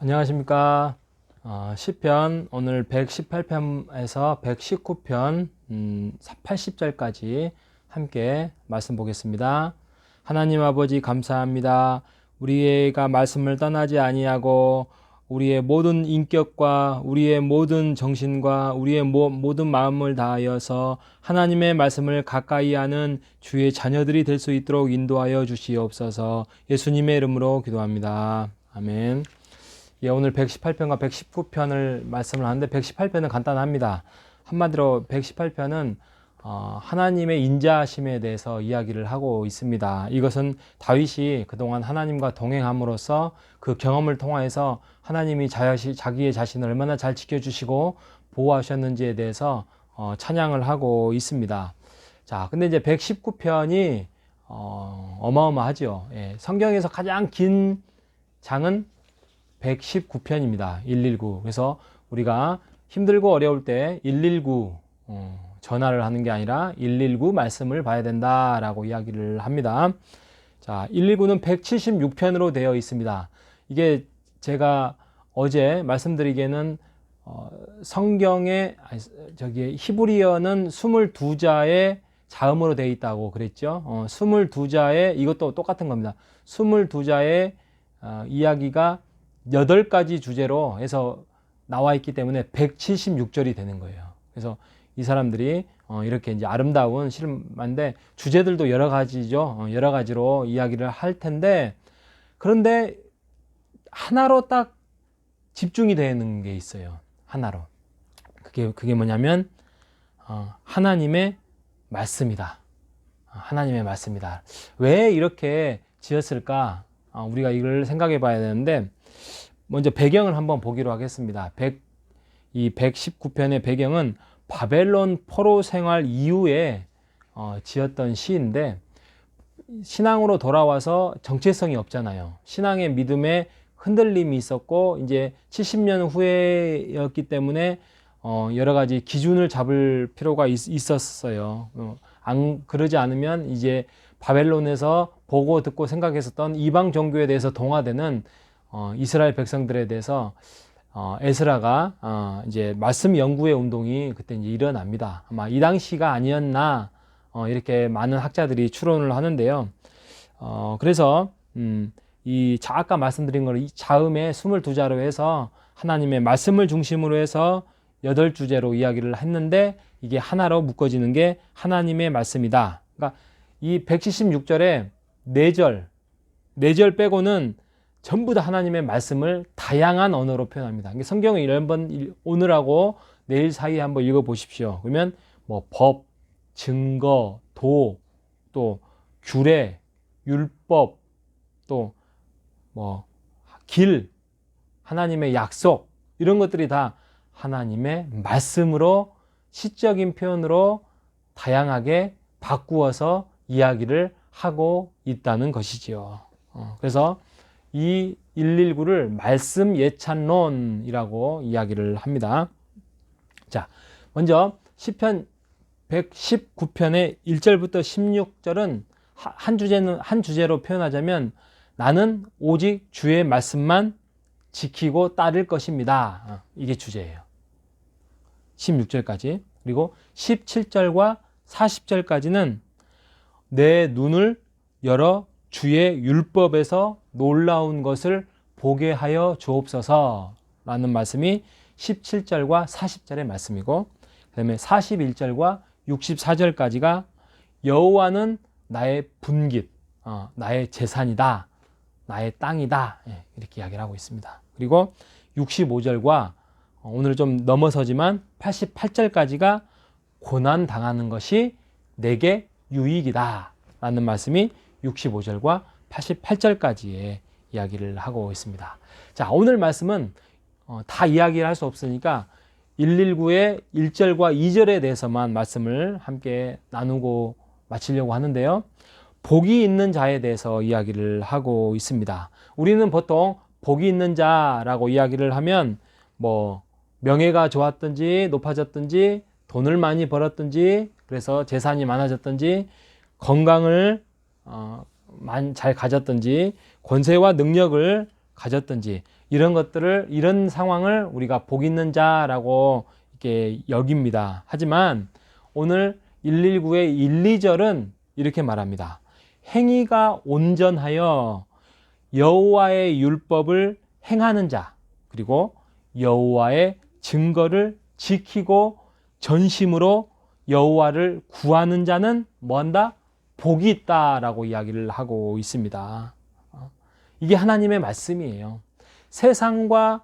안녕하십니까. 시편 오늘 118편에서 119편 80절까지 함께 말씀 보겠습니다. 하나님 아버지 감사합니다. 우리가 말씀을 떠나지 아니하고 우리의 모든 인격과 우리의 모든 정신과 우리의 모든 마음을 다하여서 하나님의 말씀을 가까이 하는 주의 자녀들이 될 수 있도록 인도하여 주시옵소서. 예수님의 이름으로 기도합니다. 아멘. 예, 오늘 118편과 119편을 말씀을 하는데 118편은 간단합니다. 한마디로 118편은 하나님의 인자하심에 대해서 이야기를 하고 있습니다. 이것은 다윗이 그동안 하나님과 동행함으로써 그 경험을 통해서 하나님이 자기의 자신을 얼마나 잘 지켜주시고 보호하셨는지에 대해서 찬양을 하고 있습니다. 자, 근데 이제 119편이 어마어마하죠. 예, 성경에서 가장 긴 장은 119편입니다. 119. 그래서 우리가 힘들고 어려울 때 119 전화를 하는 게 아니라 119 말씀을 봐야 된다라고 이야기를 합니다. 자, 119는 176편으로 되어 있습니다. 이게 제가 어제 말씀드리기에는 성경의 히브리어는 22자의 자음으로 되어 있다고 그랬죠. 22자의 이것도 똑같은 겁니다. 22자의 이야기가 8가지 주제로 해서 나와 있기 때문에 176절이 되는 거예요. 그래서 이 사람들이 이렇게 이제 아름다운 실만데 주제들도 여러 가지죠. 여러 가지로 이야기를 할 텐데, 그런데 하나로 딱 집중이 되는 게 있어요. 하나로. 그게 뭐냐면 하나님의 말씀이다. 하나님의 말씀이다. 왜 이렇게 지었을까? 우리가 이걸 생각해 봐야 되는데, 먼저 배경을 한번 보기로 하겠습니다. 이 119편의 배경은 바벨론 포로 생활 이후에 지었던 시인데, 신앙으로 돌아와서 정체성이 없잖아요. 신앙의 믿음에 흔들림이 있었고 이제 70년 후에였기 때문에 여러 가지 기준을 잡을 필요가 있었어요. 그러지 않으면 이제 바벨론에서 보고 듣고 생각했었던 이방 종교에 대해서 동화되는 이스라엘 백성들에 대해서 에스라가 이제 말씀 연구의 운동이 그때 이제 일어납니다. 아마 이 당시가 아니었나 이렇게 많은 학자들이 추론을 하는데요. 그래서 아까 말씀드린 걸 이 자음에 22자로 해서 하나님의 말씀을 중심으로 해서 8주제로 이야기를 했는데, 이게 하나로 묶어지는 게 하나님의 말씀이다. 그러니까 이 176절에 4절 빼고는 전부 다 하나님의 말씀을 다양한 언어로 표현합니다. 성경을 이런 번 오늘하고 내일 사이에 한번 읽어보십시오. 그러면 뭐 법, 증거, 도, 또 규례, 율법, 또 뭐 길, 하나님의 약속, 이런 것들이 다 하나님의 말씀으로 시적인 표현으로 다양하게 바꾸어서 이야기를 하고 있다는 것이지요. 그래서 이 119를 말씀 예찬론이라고 이야기를 합니다. 자, 먼저 시편 119편의 1절부터 16절은 한 주제로 표현하자면 나는 오직 주의 말씀만 지키고 따를 것입니다. 이게 주제예요. 16절까지. 그리고 17절과 40절까지는 내 눈을 열어 주의 율법에서 놀라운 것을 보게 하여 주옵소서 라는 말씀이 17절과 40절의 말씀이고, 그 다음에 41절과 64절까지가 여호와는 나의 분깃, 나의 재산이다, 나의 땅이다, 이렇게 이야기를 하고 있습니다. 그리고 65절과 오늘 좀 넘어서지만 88절까지가 고난 당하는 것이 내게 유익이다 라는 말씀이 65절과 88절까지의 이야기를 하고 있습니다. 자, 오늘 말씀은 다 이야기를 할 수 없으니까 119의 1절과 2절에 대해서만 말씀을 함께 나누고 마치려고 하는데요. 복이 있는 자에 대해서 이야기를 하고 있습니다. 우리는 보통 복이 있는 자라고 이야기를 하면 뭐 명예가 좋았든지 높아졌든지 돈을 많이 벌었든지 그래서 재산이 많아졌든지 건강을 잘 가졌든지 권세와 능력을 가졌든지 이런 것들을, 이런 상황을 우리가 복 있는 자라고 이렇게 여깁니다. 하지만 오늘 119의 1, 2절은 이렇게 말합니다. 행위가 온전하여 여호와의 율법을 행하는 자, 그리고 여호와의 증거를 지키고 전심으로 여호와를 구하는 자는 뭐한다? 복이 있다라고 이야기를 하고 있습니다. 이게 하나님의 말씀이에요. 세상과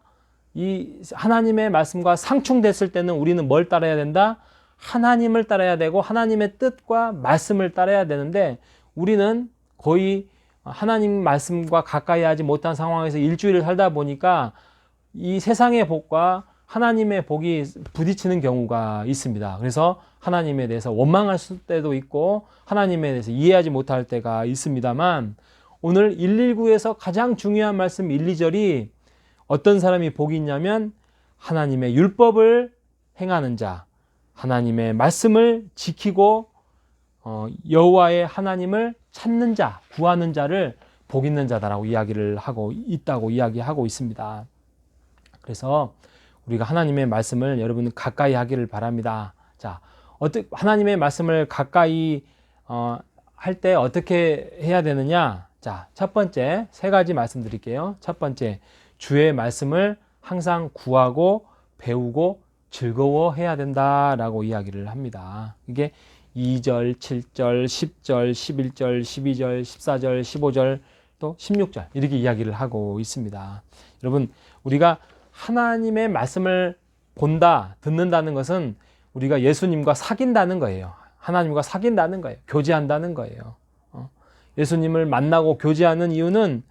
이 하나님의 말씀과 상충됐을 때는 우리는 뭘 따라야 된다? 하나님을 따라야 되고 하나님의 뜻과 말씀을 따라야 되는데, 우리는 거의 하나님 말씀과 가까이 하지 못한 상황에서 일주일을 살다 보니까 이 세상의 복과 하나님의 복이 부딪히는 경우가 있습니다. 그래서 하나님에 대해서 원망할 때도 있고 하나님에 대해서 이해하지 못할 때가 있습니다만, 오늘 119에서 가장 중요한 말씀 1, 2절이 어떤 사람이 복이 있냐면 하나님의 율법을 행하는 자, 하나님의 말씀을 지키고 여호와의 하나님을 찾는 자, 구하는 자를 복 있는 자다라고 이야기를 하고 있다고 이야기하고 있습니다. 그래서 우리가 하나님의 말씀을 여러분 가까이 하기를 바랍니다. 자, 하나님의 말씀을 가까이 할 때 어떻게 해야 되느냐? 자, 첫 번째 세 가지 말씀드릴게요. 첫 번째, 주의 말씀을 항상 구하고 배우고 즐거워해야 된다라고 이야기를 합니다. 이게 2절, 7절, 10절, 11절, 12절, 14절, 15절, 또 16절 이렇게 이야기를 하고 있습니다. 여러분, 우리가 하나님의 말씀을 본다, 듣는다는 것은 우리가 예수님과 사귄다는 거예요. 하나님과 사귄다는 거예요. 교제한다는 거예요. 예수님을 만나고 교제하는 이유는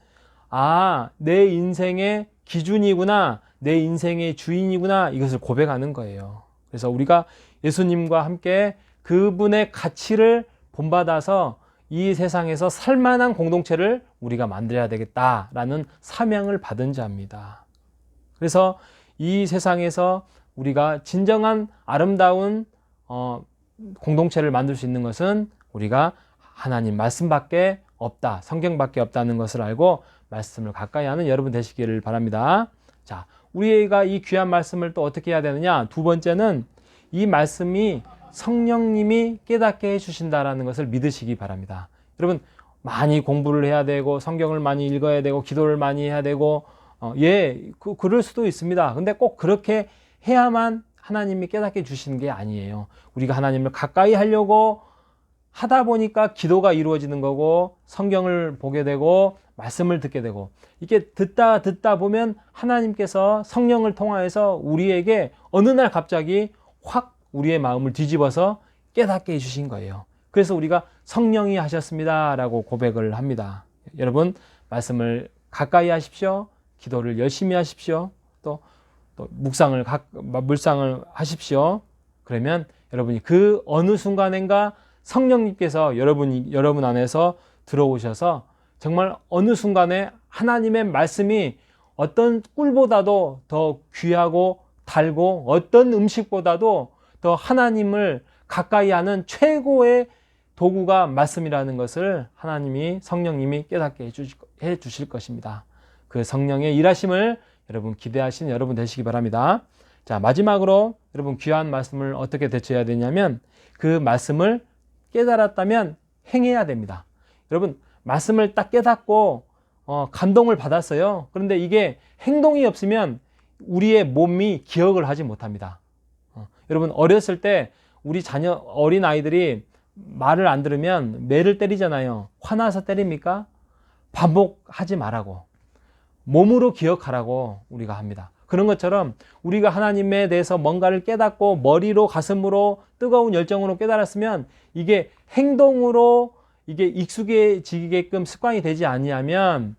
내 인생의 기준이구나, 내 인생의 주인이구나, 이것을 고백하는 거예요. 그래서 우리가 예수님과 함께 그분의 가치를 본받아서 이 세상에서 살만한 공동체를 우리가 만들어야 되겠다라는 사명을 받은 자입니다. 그래서 이 세상에서 우리가 진정한 아름다운 공동체를 만들 수 있는 것은 우리가 하나님 말씀밖에 없다, 성경밖에 없다는 것을 알고 말씀을 가까이 하는 여러분 되시기를 바랍니다. 자, 우리가 이 귀한 말씀을 또 어떻게 해야 되느냐? 두 번째는 이 말씀이 성령님이 깨닫게 해주신다라는 것을 믿으시기 바랍니다. 여러분, 많이 공부를 해야 되고 성경을 많이 읽어야 되고 기도를 많이 해야 되고 그럴 수도 있습니다. 근데 꼭 그렇게 해야만 하나님이 깨닫게 해주시는 게 아니에요. 우리가 하나님을 가까이 하려고 하다 보니까 기도가 이루어지는 거고 성경을 보게 되고 말씀을 듣게 되고, 이게 듣다 보면 하나님께서 성령을 통하여서 우리에게 어느 날 갑자기 확 우리의 마음을 뒤집어서 깨닫게 해주신 거예요. 그래서 우리가 성령이 하셨습니다 라고 고백을 합니다. 여러분, 말씀을 가까이 하십시오. 기도를 열심히 하십시오. 또 묵상을 하십시오. 그러면 여러분이 그 어느 순간인가 성령님께서 여러분 안에서 들어오셔서 정말 어느 순간에 하나님의 말씀이 어떤 꿀보다도 더 귀하고 달고 어떤 음식보다도 더 하나님을 가까이 하는 최고의 도구가 말씀이라는 것을 하나님이, 성령님이 깨닫게 해 주실 것입니다. 그 성령의 일하심을 여러분 기대하시는 여러분 되시기 바랍니다. 자, 마지막으로 여러분 귀한 말씀을 어떻게 대처해야 되냐면 그 말씀을 깨달았다면 행해야 됩니다. 여러분, 말씀을 딱 깨닫고 감동을 받았어요. 그런데 이게 행동이 없으면 우리의 몸이 기억을 하지 못합니다. 여러분, 어렸을 때 우리 어린 아이들이 말을 안 들으면 매를 때리잖아요. 화나서 때립니까? 반복하지 말라고, 몸으로 기억하라고 우리가 합니다. 그런 것처럼 우리가 하나님에 대해서 뭔가를 깨닫고 머리로, 가슴으로, 뜨거운 열정으로 깨달았으면 이게 행동으로 이게 익숙해지게끔 습관이 되지 아니하면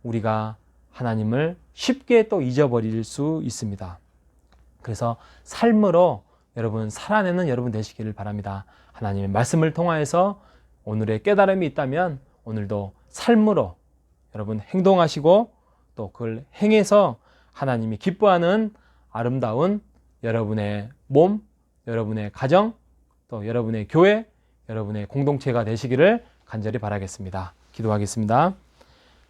우리가 하나님을 쉽게 또 잊어버릴 수 있습니다. 그래서 삶으로 여러분 살아내는 여러분 되시기를 바랍니다. 하나님의 말씀을 통하여서 오늘의 깨달음이 있다면 오늘도 삶으로 여러분 행동하시고 또 그걸 행해서 하나님이 기뻐하는 아름다운 여러분의 몸, 여러분의 가정, 또 여러분의 교회, 여러분의 공동체가 되시기를 간절히 바라겠습니다. 기도하겠습니다.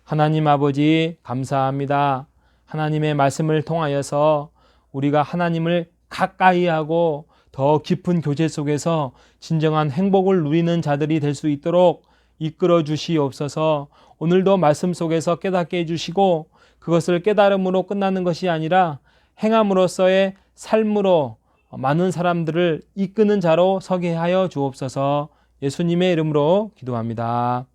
하나님 아버지, 감사합니다. 하나님의 말씀을 통하여서 우리가 하나님을 가까이 하고 더 깊은 교제 속에서 진정한 행복을 누리는 자들이 될 수 있도록 이끌어 주시옵소서. 오늘도 말씀 속에서 깨닫게 해주시고 그것을 깨달음으로 끝나는 것이 아니라 행함으로써의 삶으로 많은 사람들을 이끄는 자로 서게 하여 주옵소서. 예수님의 이름으로 기도합니다.